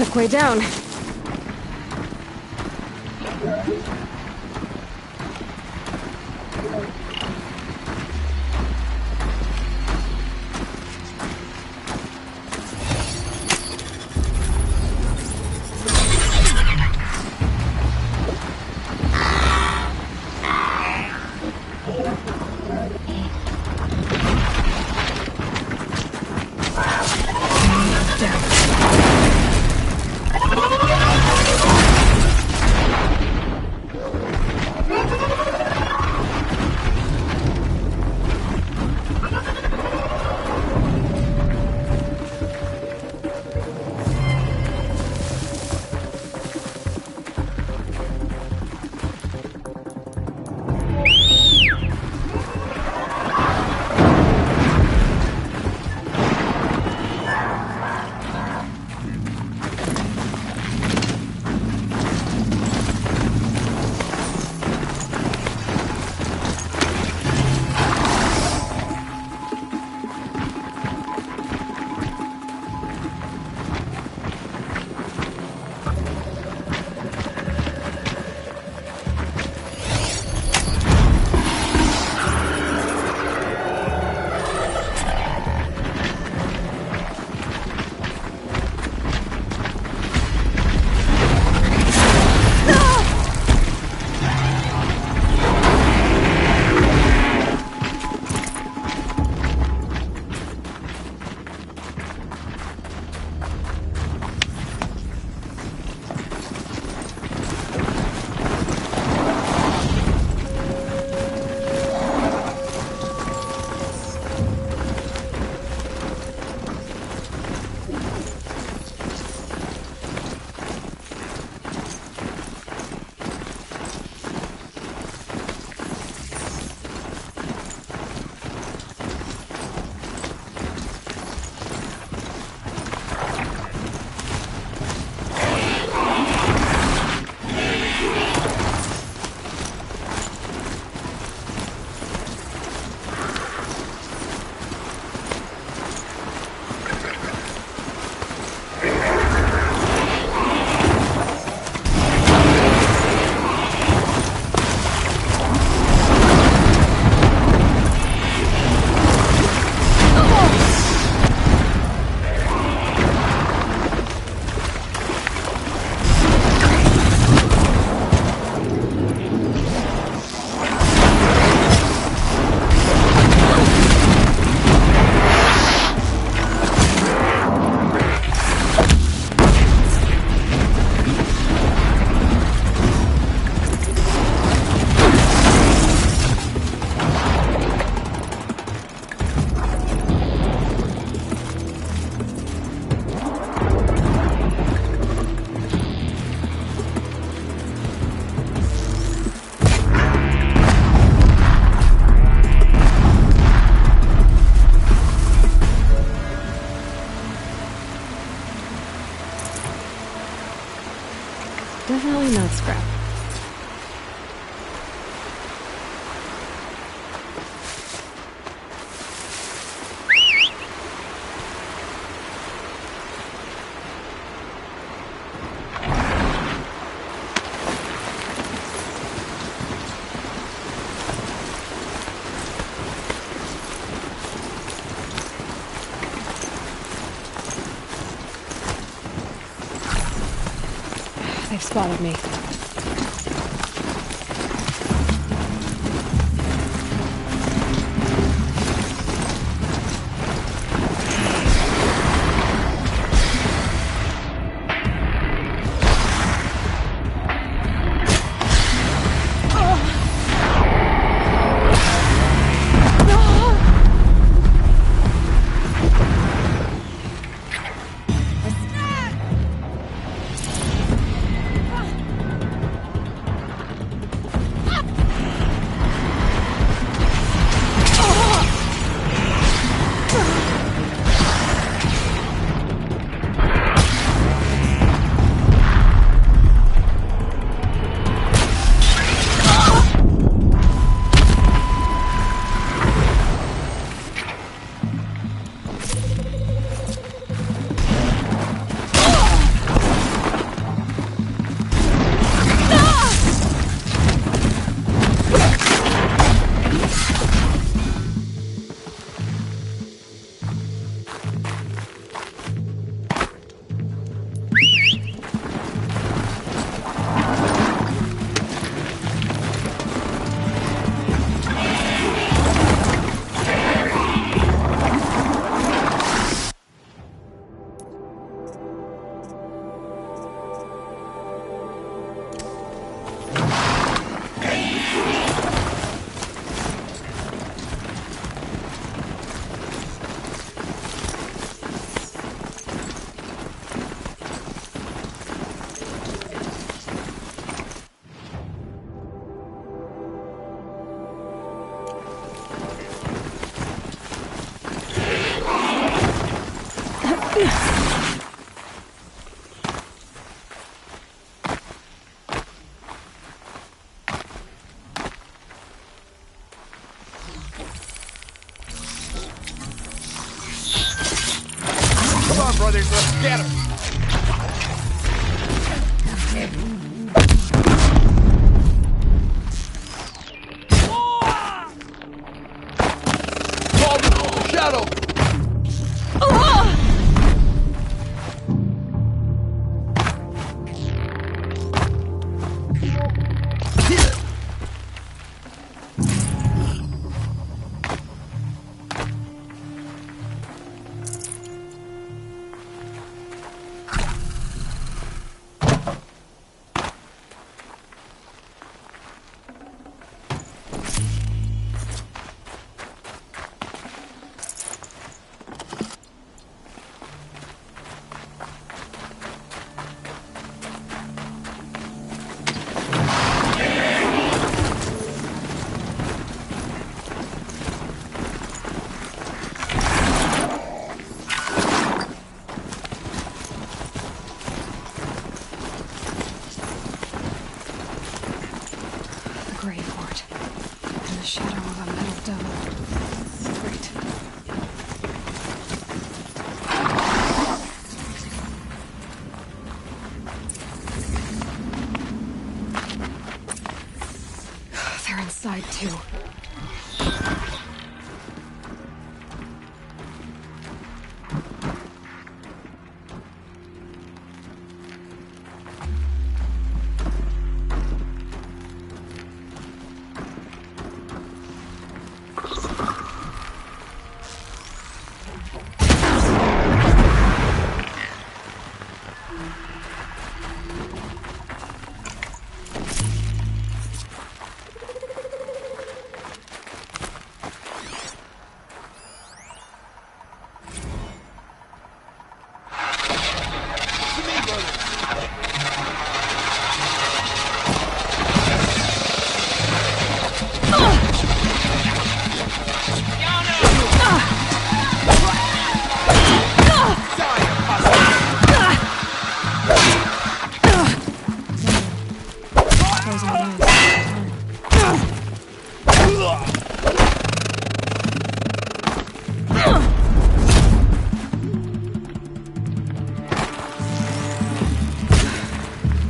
Halfway down. Definitely not scrap. They've spotted me. Get her! Shadow! Inside too.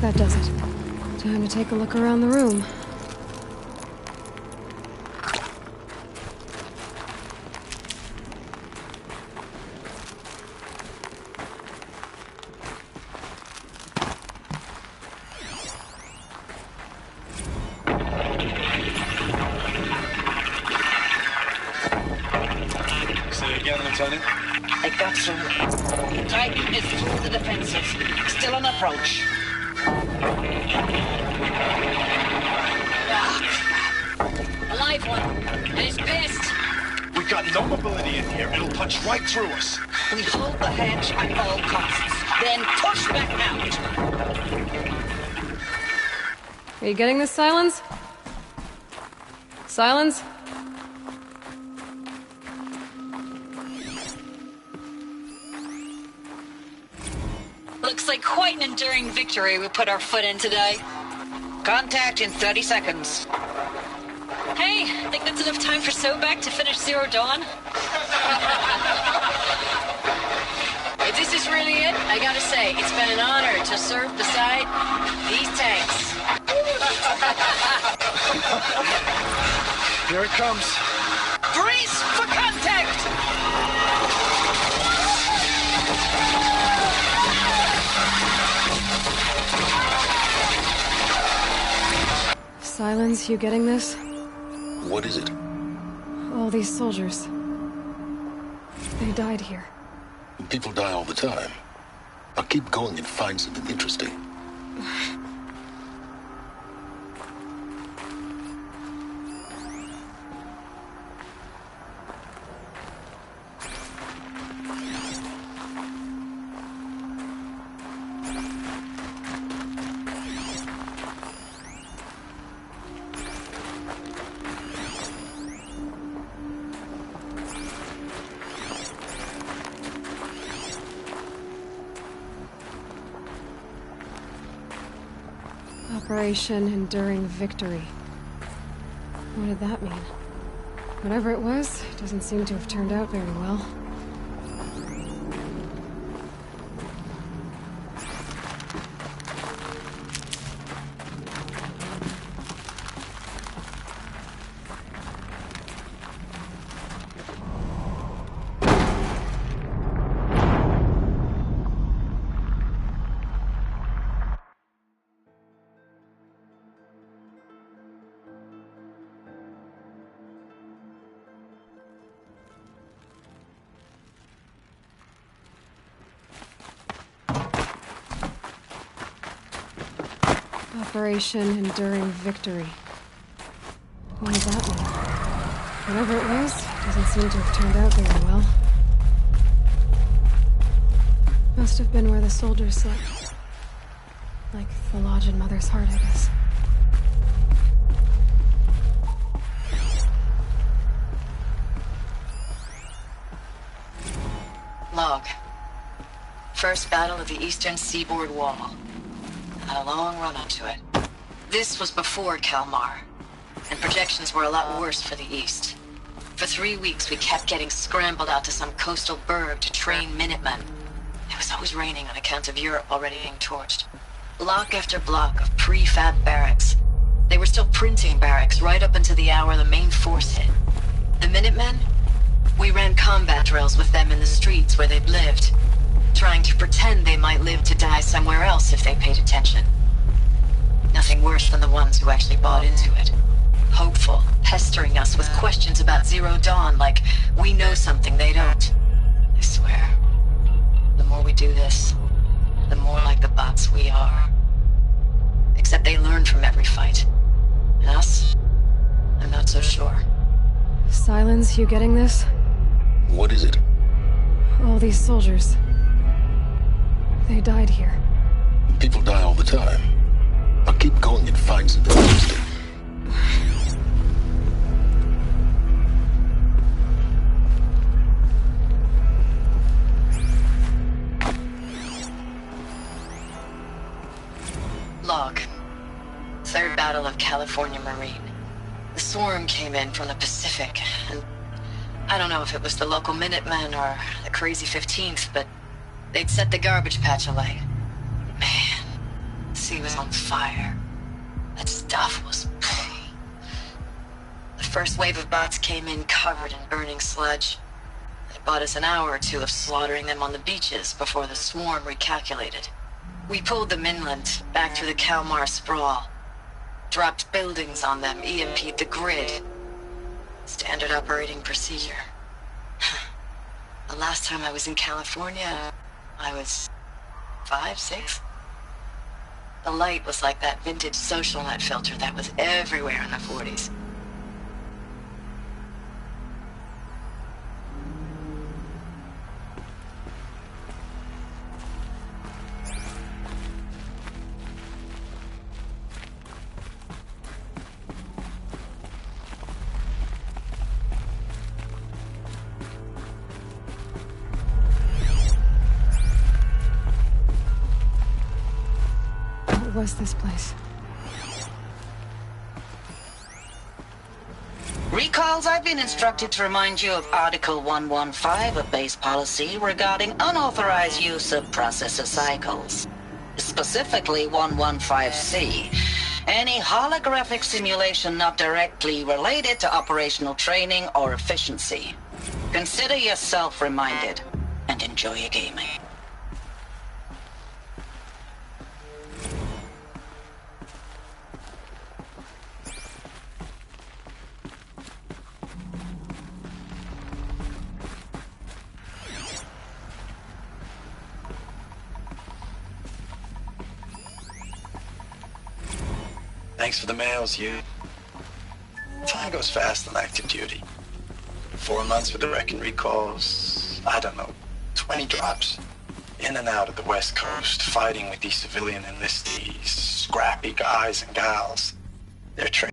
That does it. Time to take a look around the room. Say again, Lieutenant. I got through. Titan is through the defenses. Still on approach. A live one. And he's pissed. We got no mobility in here. It'll punch right through us. We hold the hedge at all costs. Then push back out. Are you getting this, Silence? Silence? Looks like quite an enduring victory we put our foot in today. Contact in 30 seconds. Hey, think that's enough time for Sobek to finish Zero Dawn? If this is really it, I gotta say, it's been an honor to serve beside these tanks. Here it comes. Brace for contact! Silence, you getting this? What is it? All these soldiers. They died here. People die all the time. I'll keep going and find something interesting. Operation Enduring Victory. What did that mean? Whatever it was, it doesn't seem to have turned out very well. Operation Enduring Victory. What does that mean? Whatever it was, doesn't seem to have turned out very well. Must have been where the soldiers slept. Like the lodge in Mother's Heart, I guess. Log. First battle of the eastern seaboard wall. Had a long run up to it. This was before Kalmar, and projections were a lot worse for the east. For 3 weeks, we kept getting scrambled out to some coastal burg to train Minutemen. It was always raining on account of Europe already being torched. Block after block of prefab barracks. They were still printing barracks right up until the hour the main force hit. The Minutemen? We ran combat drills with them in the streets where they'd lived, trying to pretend they might live to die somewhere else if they paid attention. Nothing worse than the ones who actually bought into it. Hopeful, pestering us with questions about Zero Dawn like we know something they don't. I swear, the more we do this, the more like the bots we are. Except they learn from every fight. And us? I'm not so sure. Silence, you getting this? What is it? All these soldiers. They died here. People die all the time. I'll keep going and find something interesting. Log. Third Battle of California Marine. The swarm came in from the Pacific, and I don't know if it was the local Minutemen or the crazy 15th, but they'd set the garbage patch alight. Man, the sea was on fire. That stuff was... The first wave of bots came in covered in burning sludge. It bought us an hour or two of slaughtering them on the beaches before the swarm recalculated. We pulled them inland, back through the Kalmar sprawl. Dropped buildings on them, EMP'd the grid. Standard operating procedure. The last time I was in California, I was 5, 6? The light was like that vintage social net filter that was everywhere in the 40s. What was this place? Recalls, I've been instructed to remind you of Article 115 of base policy regarding unauthorized use of processor cycles. Specifically 115C. Any holographic simulation not directly related to operational training or efficiency. Consider yourself reminded, and enjoy your gaming. Thanks for the mails, you. Time goes fast on active duty. 4 months with the wrecking recalls, I don't know, 20 drops. In and out of the West Coast, fighting with these civilian enlistees, scrappy guys and gals. They're trained.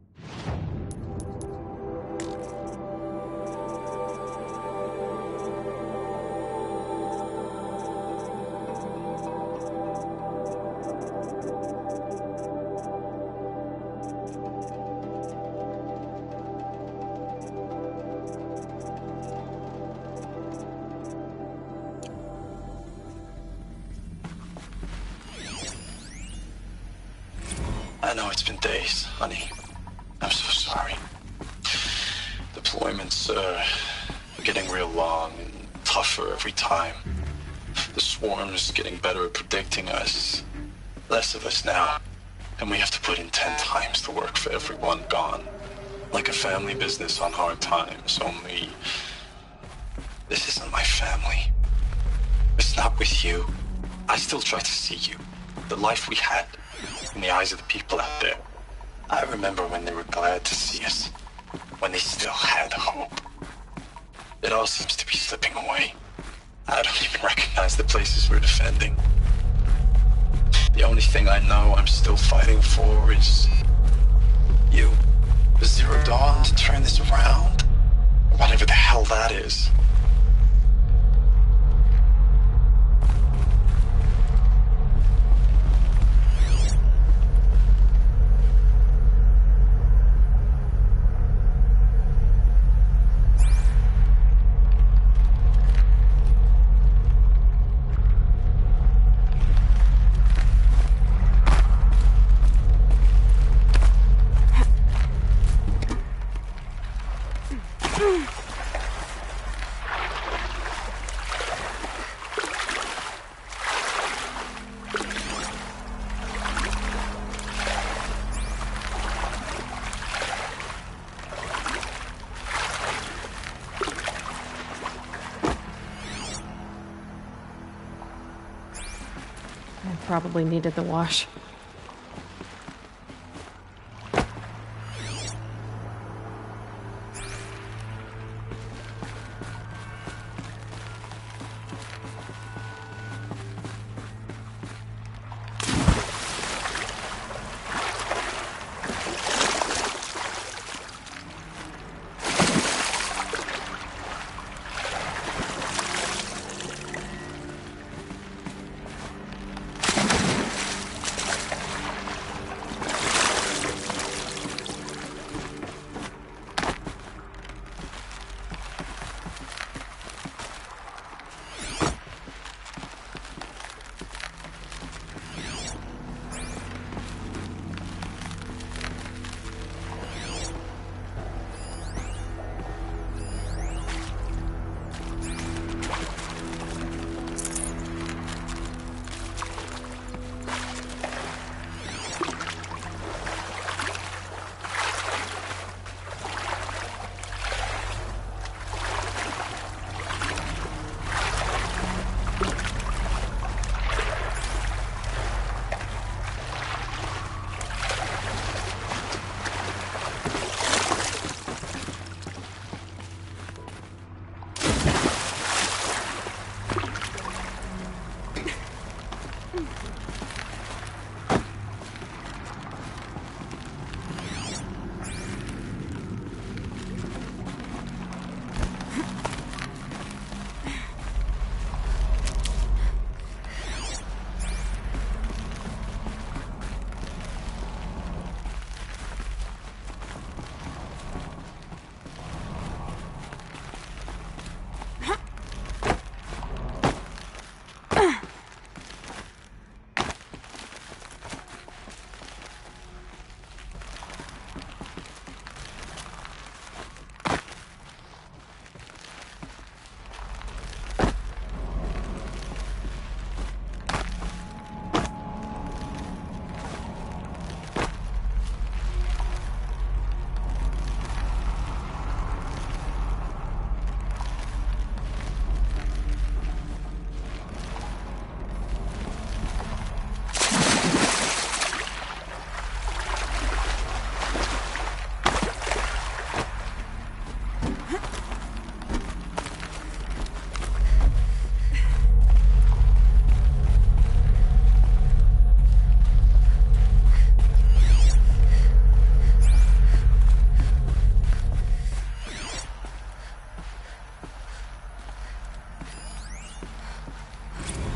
I know it's been days, honey. I'm so sorry. Deployments are getting real long and tougher every time. The swarm's getting better at predicting us. Less of us now. And we have to put in 10 times the work for everyone gone. Like a family business on hard times, only... This isn't my family. It's not with you. I still try to see you. The life we had. in the eyes of the people out there. I remember when they were glad to see us, when they still had hope. It all seems to be slipping away. I don't even recognize the places we're defending. The only thing I know I'm still fighting for is you. The Zero Dawn to turn this around? Or whatever the hell that is. Probably needed the wash.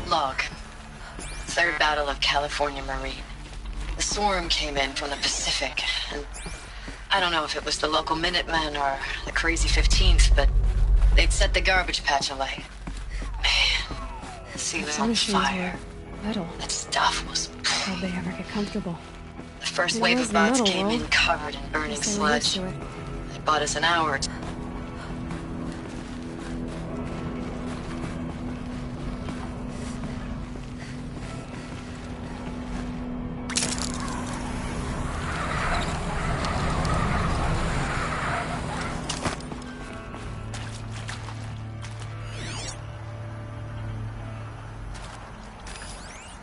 Log. Third Battle of California Marine. The swarm came in from the Pacific, and I don't know if it was the local Minutemen or the crazy 15th, but they'd set the garbage patch alight. Man, the sea was on fire. Metal. That stuff was... How'd they ever get comfortable? The first It wave was of the bots metal came in world. covered in burning Guess they were used sludge. to it. It bought us an hour or two.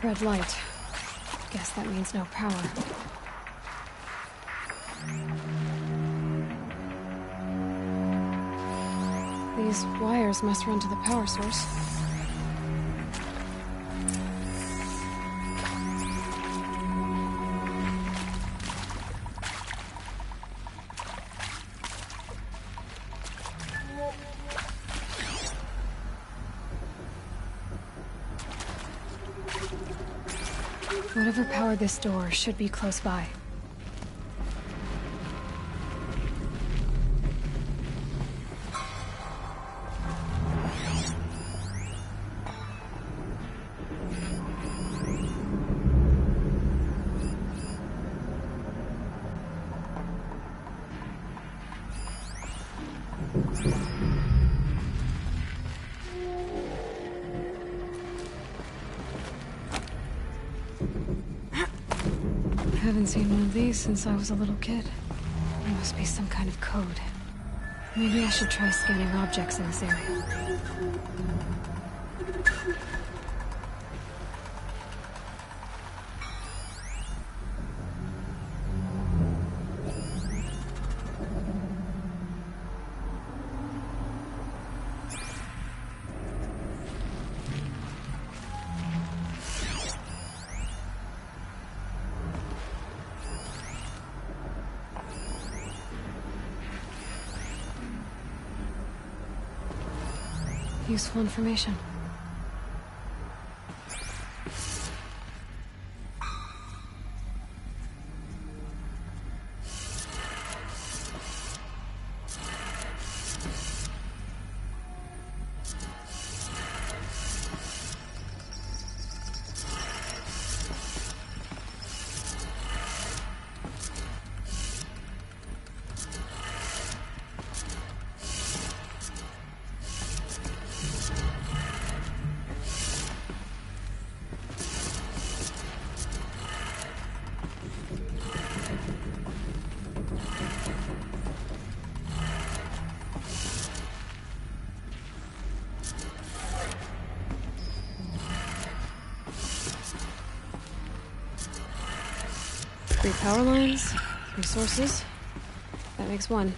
Red light. Guess that means no power. These wires must run to the power source. Whatever powered this door should be close by. I haven't seen one of these since I was a little kid. There must be some kind of code. Maybe I should try scanning objects in this area. Useful information. Three power lines, 3 sources. That makes 1.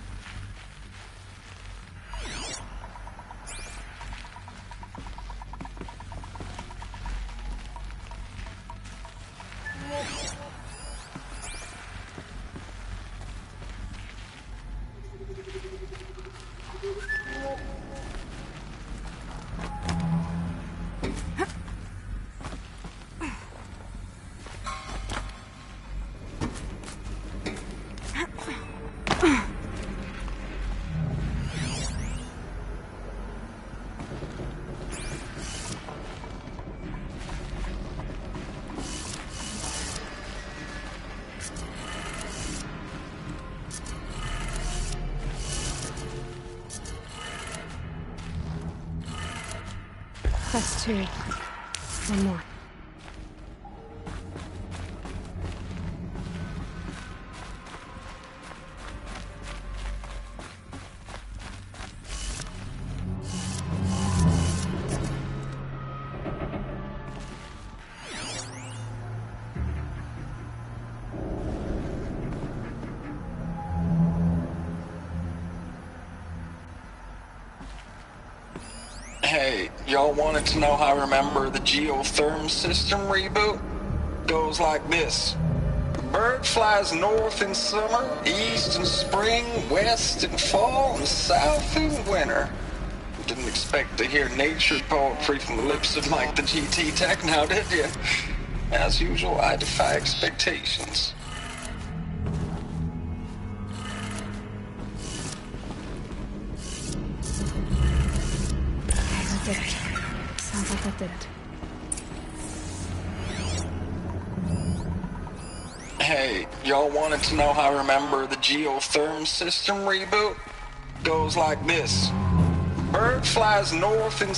That's 2. 1 more. Hey, y'all wanted to know how I remember the geotherm system reboot? Goes like this. Bird flies north in summer, east in spring, west in fall, and south in winter. Didn't expect to hear nature poetry from the lips of Mike the GT Tech now, did you? As usual, I defy expectations. Did it. Sounds like that did it. Hey, y'all wanted to know how I remember the geotherm system reboot? Goes like this. Bird flies north in...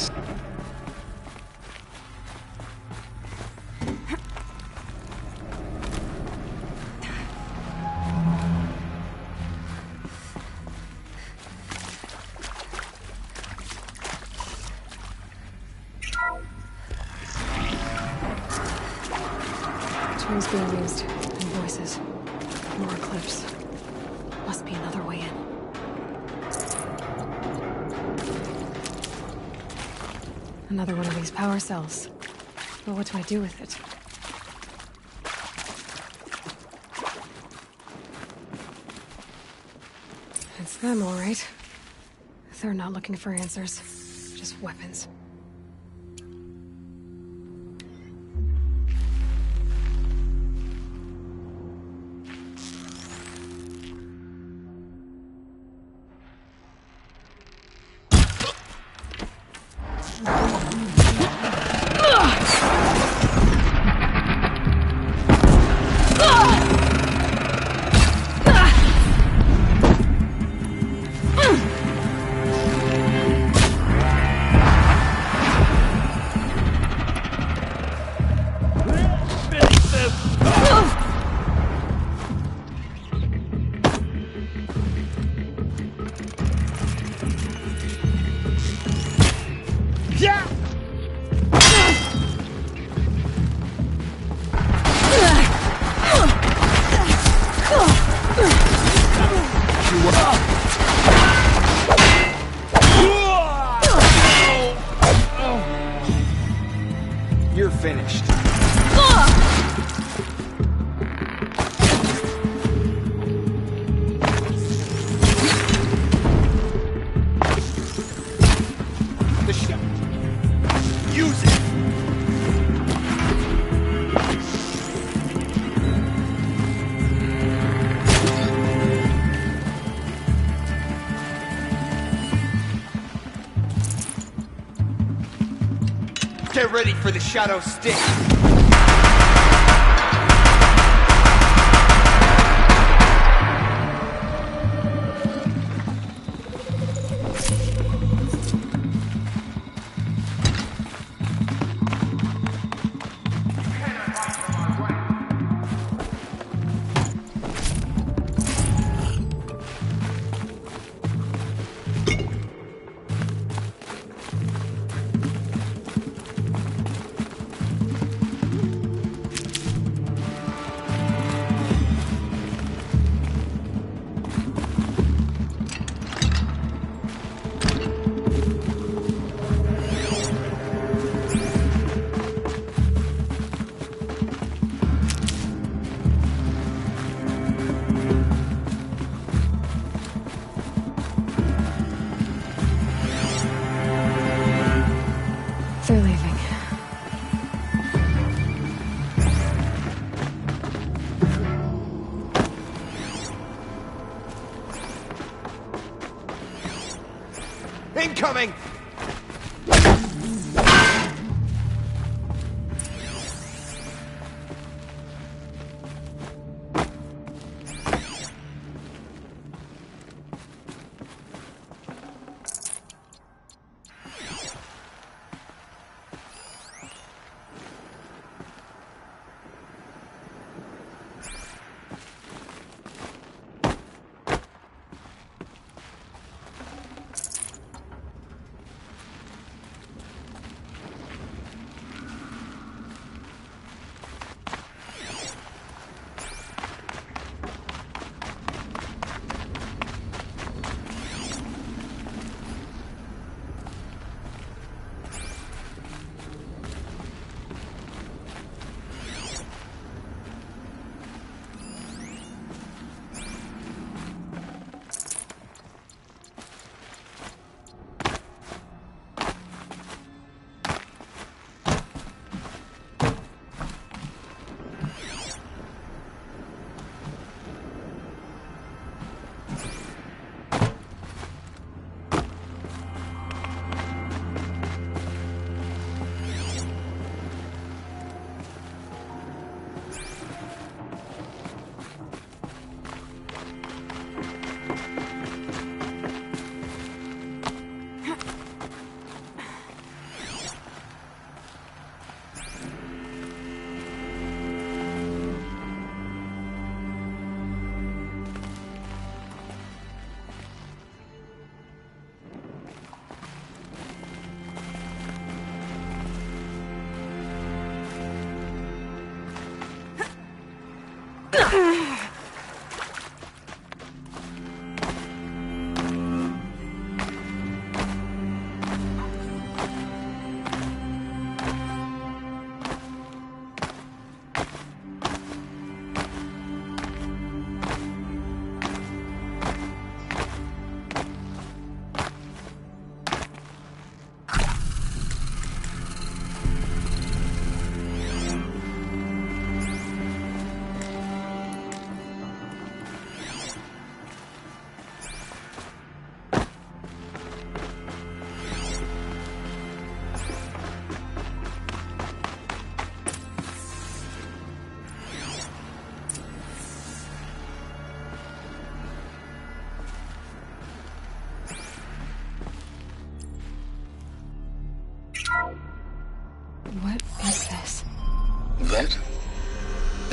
Phone's being used. And voices. More clips. Must be another way in. Another one of these power cells. But what do I do with it? It's them, all right. They're not looking for answers. Just weapons. You're finished. The shot. Use it. Get ready for the shadow stick. They're leaving. Incoming!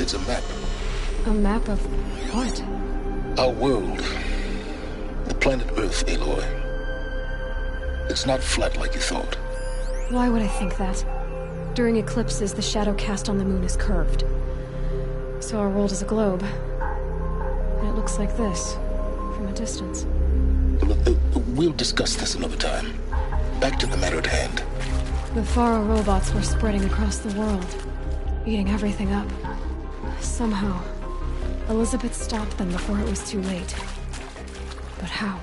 It's a map. A map of what? Our world. The planet Earth, Aloy. It's not flat like you thought. Why would I think that? During eclipses, the shadow cast on the moon is curved. So our world is a globe. And it looks like this, from a distance. We'll discuss this another time. Back to the matter at hand. The Faro robots were spreading across the world, eating everything up. Somehow, Elizabeth stopped them before it was too late. But how?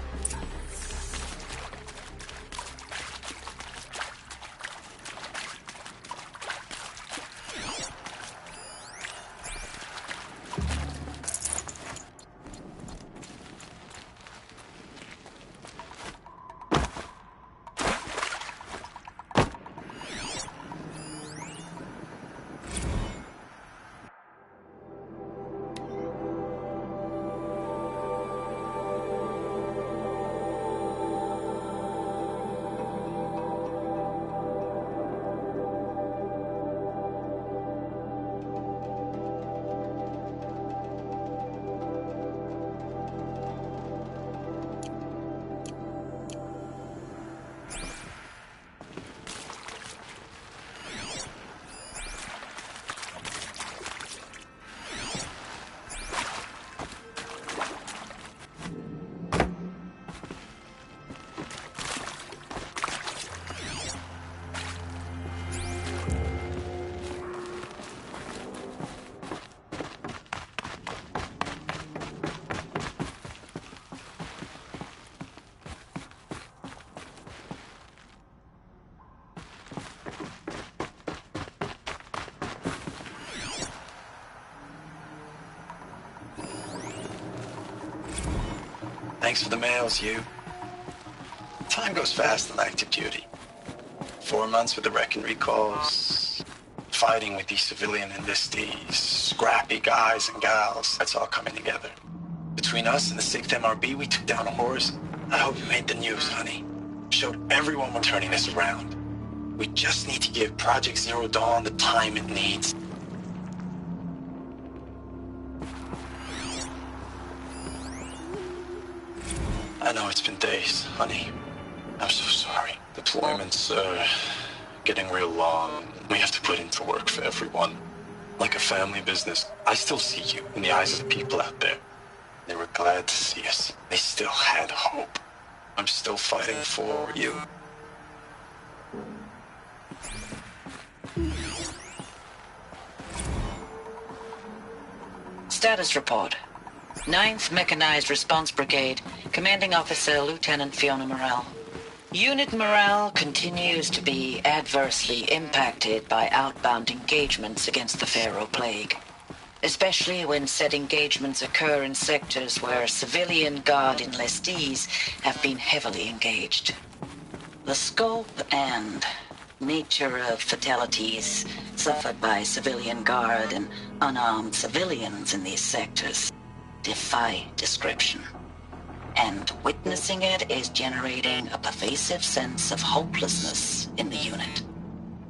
Thanks for the mails, you. Time goes fast on active duty. 4 months with the wreck and recalls, fighting with these civilian enlistees, scrappy guys and gals. That's all coming together. Between us and the 6th MRB, we took down a horse. I hope you made the news, honey. Showed everyone we're turning this around. We just need to give Project Zero Dawn the time it needs. I know it's been days, honey. I'm so sorry. Deployments are getting real long. We have to put into work for everyone. Like a family business. I still see you in the eyes of the people out there. They were glad to see us. They still had hope. I'm still fighting for you. Status report. 9th Mechanized Response Brigade, Commanding Officer Lieutenant Fiona Morrell. Unit morale continues to be adversely impacted by outbound engagements against the Pharaoh Plague, especially when said engagements occur in sectors where civilian Guard enlistees have been heavily engaged. The scope and nature of fatalities suffered by civilian Guard and unarmed civilians in these sectors defy description. And witnessing it is generating a pervasive sense of hopelessness in the unit.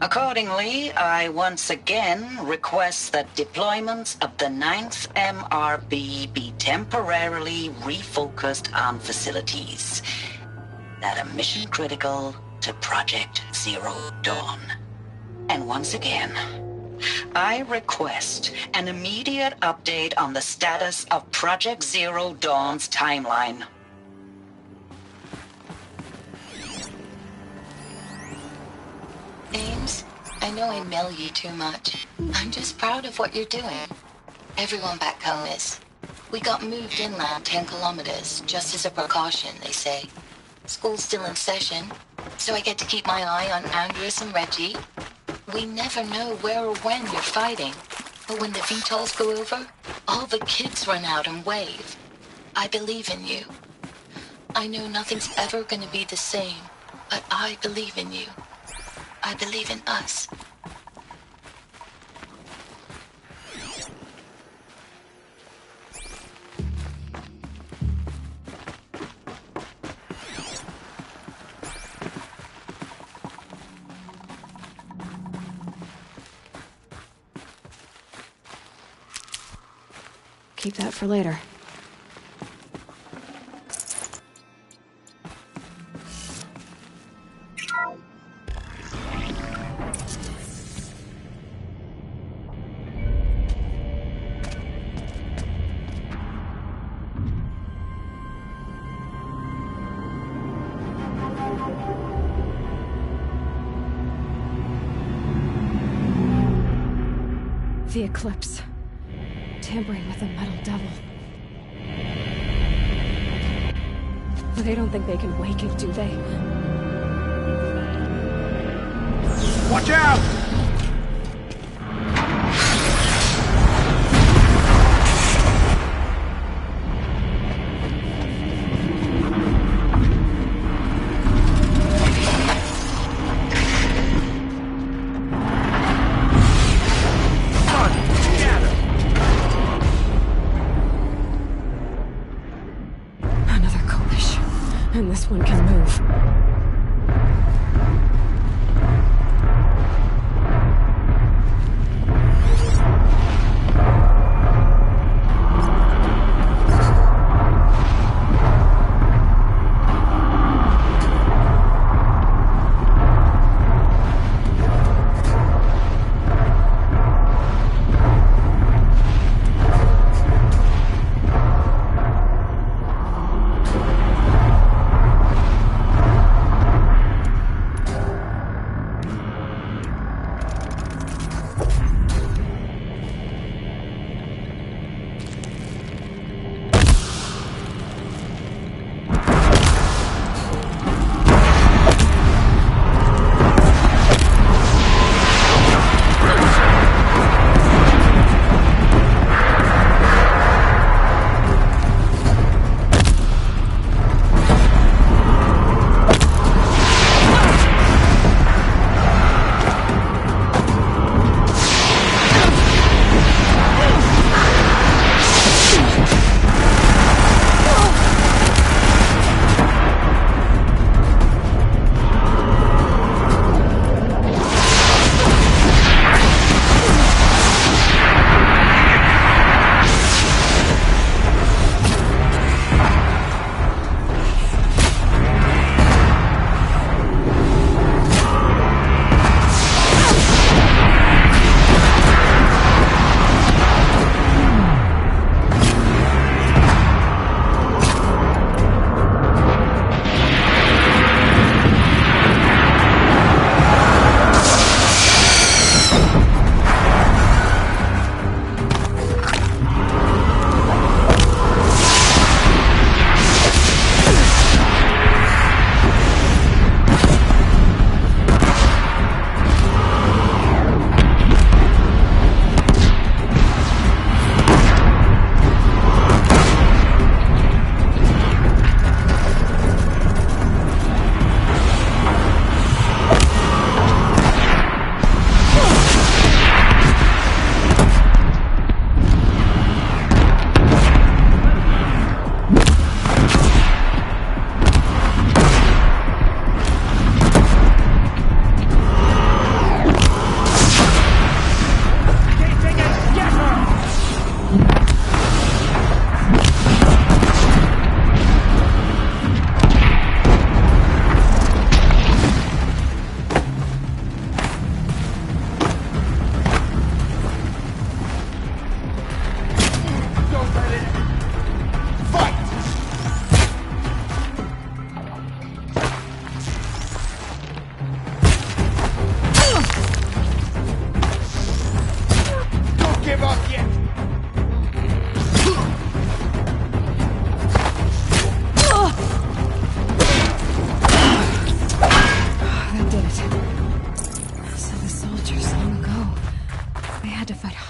Accordingly, I once again request that deployments of the 9th MRB be temporarily refocused on facilities that are mission critical to Project Zero Dawn. And once again, I request an immediate update on the status of Project Zero Dawn's timeline. Ames, I know I mail you too much. I'm just proud of what you're doing. Everyone back home is. We got moved inland 10 kilometers, just as a precaution, they say. School's still in session, so I get to keep my eye on Andrews and Reggie. We never know where or when you're fighting, but when the VTOLs go over, all the kids run out and wave. I believe in you. I know nothing's ever gonna be the same, but I believe in you. I believe in us. Keep that for later. The Eclipse. Tampering with a metal devil. They don't think they can wake it, do they? Watch out! And this one can move.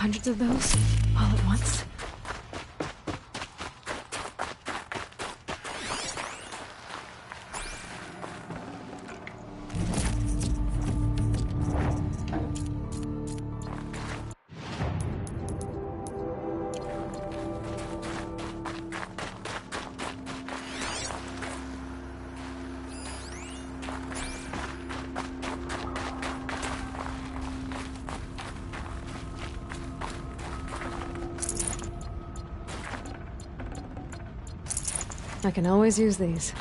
Hundreds of those, all at once. I can always use these.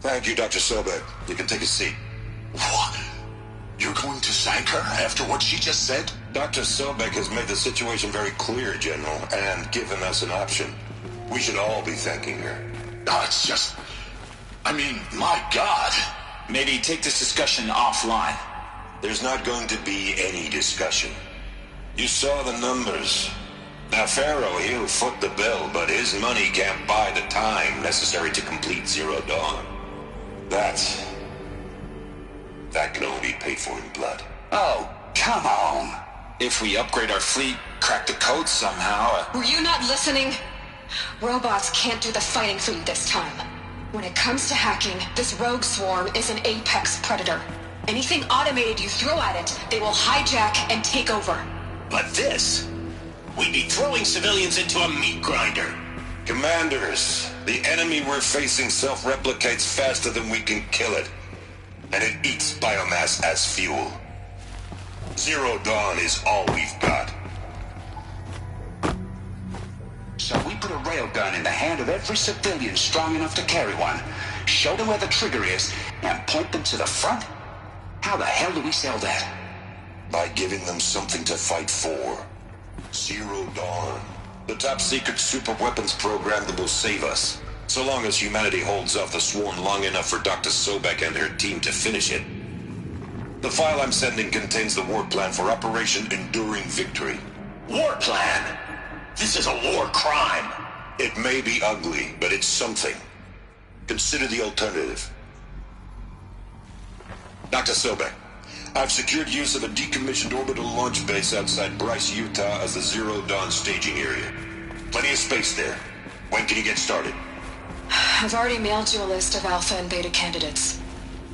Thank you, Dr. Sobek. You can take a seat. What? You're going to thank her after what she just said? Dr. Sobek has made the situation very clear, General, and given us an option. We should all be thanking her. No, it's just... I mean, my God. Maybe take this discussion offline. There's not going to be any discussion. You saw the numbers. Now, Pharaoh, he'll foot the bill, but his money can't buy the time necessary to complete Zero Dawn. That can only be paid for in blood. Oh, come on. If we upgrade our fleet, crack the code somehow... Were you not listening? Robots can't do the fighting for you this time. When it comes to hacking, this rogue swarm is an apex predator. Anything automated you throw at it, they will hijack and take over. But this... We'd be throwing civilians into a meat grinder. Commanders, the enemy we're facing self-replicates faster than we can kill it. And it eats biomass as fuel. Zero Dawn is all we've got. So we put a railgun in the hand of every civilian strong enough to carry one, show them where the trigger is, and point them to the front? How the hell do we sell that? By giving them something to fight for. Zero Dawn. The top-secret super-weapons program that will save us. So long as humanity holds off the swarm long enough for Dr. Sobek and her team to finish it. The file I'm sending contains the war plan for Operation Enduring Victory. War plan? This is a war crime. It may be ugly, but it's something. Consider the alternative. Dr. Sobek, I've secured use of a decommissioned orbital launch base outside Bryce, Utah as the Zero Dawn staging area. Plenty of space there. When can you get started? I've already mailed you a list of Alpha and Beta candidates.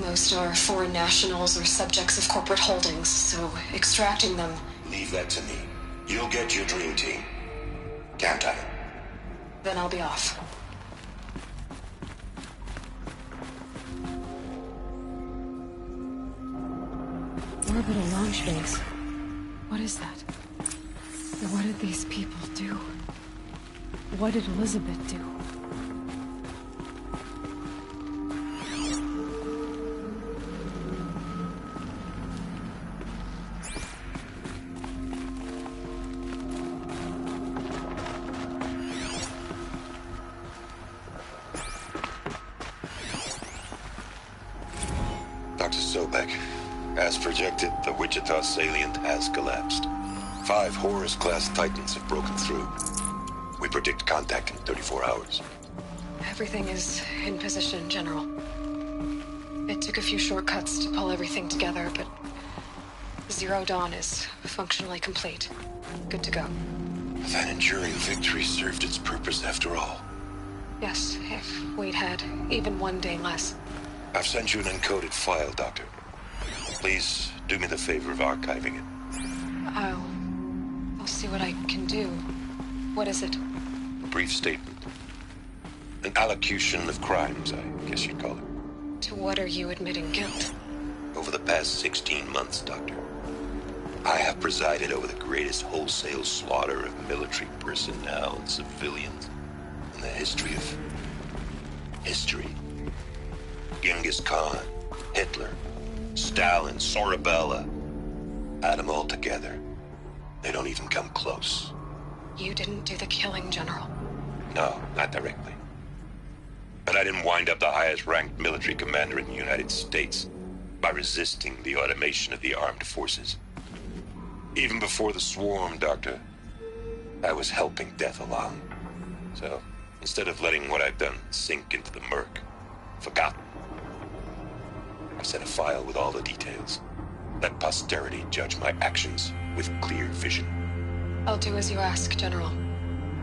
Most are foreign nationals or subjects of corporate holdings, so extracting them... Leave that to me. You'll get your dream team. Count on it. Then I'll be off. Orbital launch base. What is that? What did these people do? What did Elizabeth do? Dr. Sobek, as projected, the Wichita salient has collapsed. 5 Horus-class Titans have broken through. We predict contact in 34 hours. Everything is in position, General. It took a few shortcuts to pull everything together, but Zero Dawn is functionally complete. Good to go. That enduring victory served its purpose after all. Yes, if we'd had even one day less. I've sent you an encoded file, Doctor. Please do me the favor of archiving it. I'll see what I can do. What is it? A brief statement. An allocution of crimes, I guess you'd call it. To what are you admitting guilt? Over the past 16 months, Doctor, I have presided over the greatest wholesale slaughter of military personnel and civilians in the history of... history. Genghis Khan, Hitler, Stalin, Sorabella. Add them all together. They don't even come close. You didn't do the killing, General. No, not directly. But I didn't wind up the highest-ranked military commander in the United States by resisting the automation of the armed forces. Even before the swarm, Doctor, I was helping death along. So, instead of letting what I've done sink into the murk, forgotten, I sent a file with all the details. Let posterity judge my actions with clear vision. I'll do as you ask, General.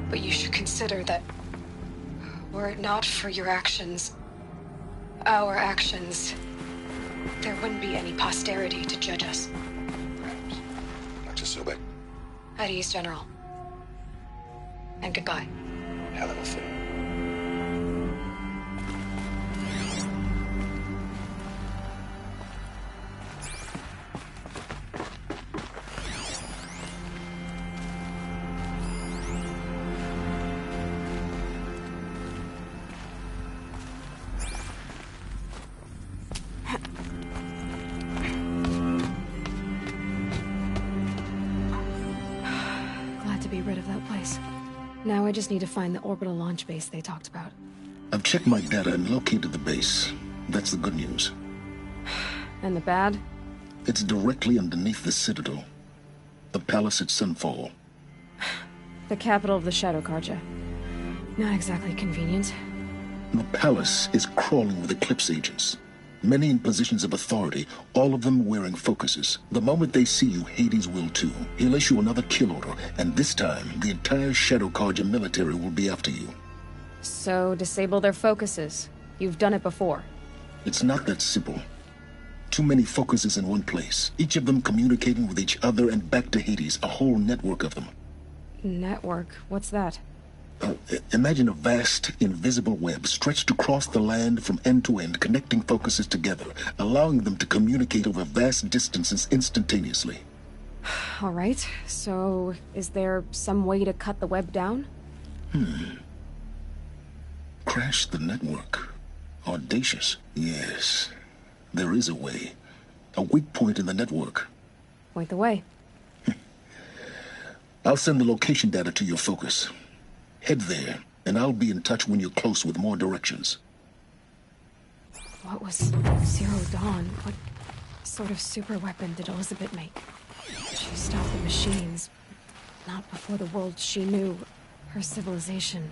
But you should consider that were it not for your actions, our actions, there wouldn't be any posterity to judge us. Perhaps. Dr. Sobek. At ease, General. And goodbye. Hell of a thing. Now I just need to find the orbital launch base they talked about. I've checked my data and located the base. That's the good news. And the bad? It's directly underneath the Citadel. The palace at Sunfall. The capital of the Shadow Carja. Not exactly convenient. The palace is crawling with Eclipse agents. Many in positions of authority, all of them wearing focuses. The moment they see you, Hades will too. He'll issue another kill order, and this time, the entire Shadow Carja military will be after you. So, disable their focuses. You've done it before. It's not that simple. Too many focuses in one place, each of them communicating with each other and back to Hades, a whole network of them. Network? What's that? Imagine a vast, invisible web stretched across the land from end to end, connecting focuses together, allowing them to communicate over vast distances instantaneously. All right, so is there some way to cut the web down? Crash the network. Audacious. Yes, there is a way. A weak point in the network. Point the way. I'll send the location data to your focus. Head there, and I'll be in touch when you're close with more directions. What was Zero Dawn? What sort of super weapon did Elizabeth make? She stopped the machines, not before the world she knew, her civilization,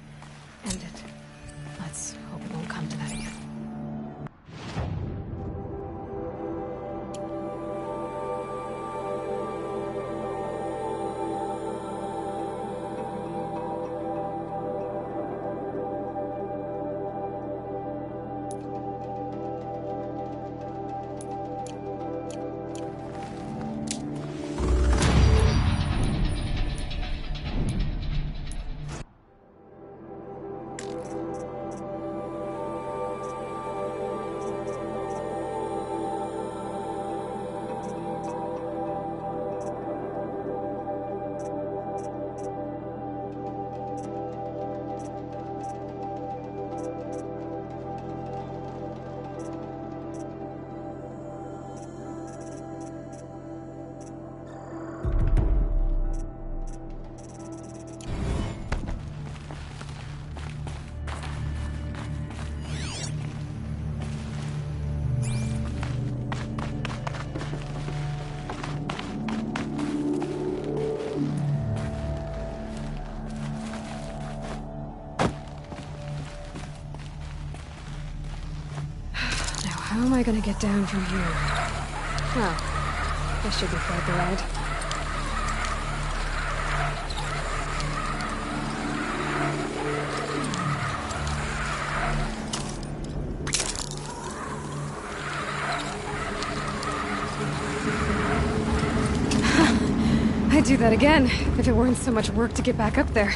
ended. Let's hope it won't come to that again. how am I gonna get down from here? Well, this should be quite the ride. I'd do that again, if it weren't so much work to get back up there.